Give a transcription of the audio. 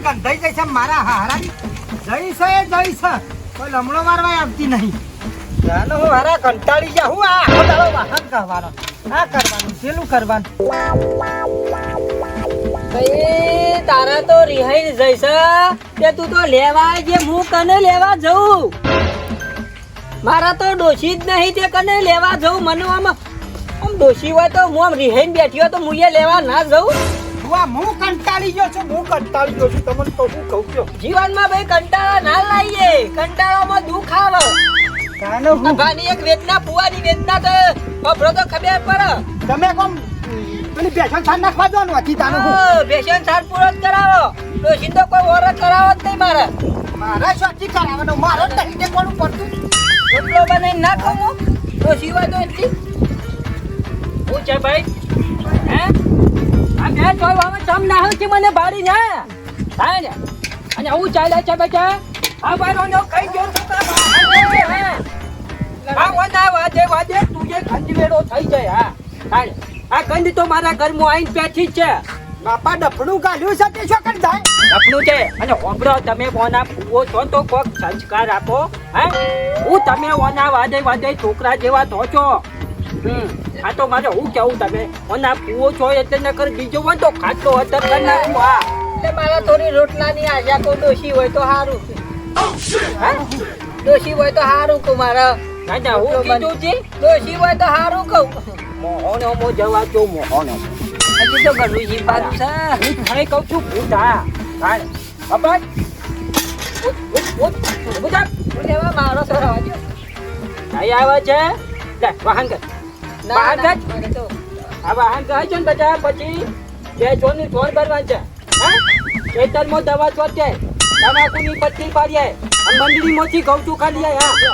ગંધાઈ જાય છે મારા હારા જઈશ કોઈ લમણો મારવા આવતી નહીં જાનો હું હારા કંટાળી જા હું આ આખો દાડો વાહન કરવાનો આ કરવાનું પેલું કરવાનું ભાઈ તારા તો રિહાઈ જઈશ કે તું તો લેવા જે હું કને લેવા જઉં મારા તો ડોશી જ નહીં તે કને લેવા જઉં મને આમ ડોશી હોય તો હું આમ રિહાઈ બેઠી તો હું લેવા ના જઉં હું કંટાળી ગયો છું તમને તો શું કહું છું જીવનમાં ભાઈ કંટાળા ના લાવીએ કંટાળામાં દુઃખ આવે કાનો હું ભાની એક વેદના ફુવાની વેદના તો બબરો તો ખબર પડે તમે કોમ પેલી બેસન છાન નાખવા દો નથી તાનો હું બેસન સાર પૂરો જ કરાવો ડોશી તો કોઈ ઓરત કરાવો જ નહીં મારે મારા શાથી કરાવવાનો મારો જ નહીં તે કોનું પડતું રોટલો બનાવીને ના ખાવું ડોશી હોય તો એટલી હું છે ભાઈ હે આ મેં જોયું હવે તમ ના છે મને ભાડી ને થાય ને અને હું ચાલે છે બેટા આ બારો નો કઈ ગયો આ વના વાદે તું જે ખંડવેડો થઈ જાય હા થાય આ કંદ તો મારા ઘરમાં આવીને બેઠી જ છે બાપા ડફડું કાઢ્યું છે તે શું કરી જાય ડફડું છે અને ઓબરો તમે ઓના ફૂવો છો તો કોક સંસ્કાર આપો હે હું તમે ઓના વાદે છોકરા જેવા થો છો આ તો મારે હું કેવું તમે ઓના ફૂવો છો એટલે ન કર બીજો હોય તો ખાટલો અતર કરી નાખું હા એટલે મારા થોડી રોટલાની આજા કોઈ ડોશી હોય તો સારું ડોશી હોય તો સારું કહું મારા ના ના હું કીધું છે ડોશી હોય તો સારું કહું મોહનો મો જવા જો મોહનો હજી તો ઘણું જીવવાનું છે હું ખાઈ કહું છું ભૂતા કાળ બાપા ભૂતા લેવા મારો સર આવજો આઈ આવે છે લે વાહન કર વાહન કર આ વાહન કર છે ને બચા પછી બે ચોની ચોર કરવાનું છે હા ખેતરમાં દવા ચોટે તમાકુની પટ્ટી પાડીએ મંડળીમાંથી ઘઉં ચોખા લઈ હા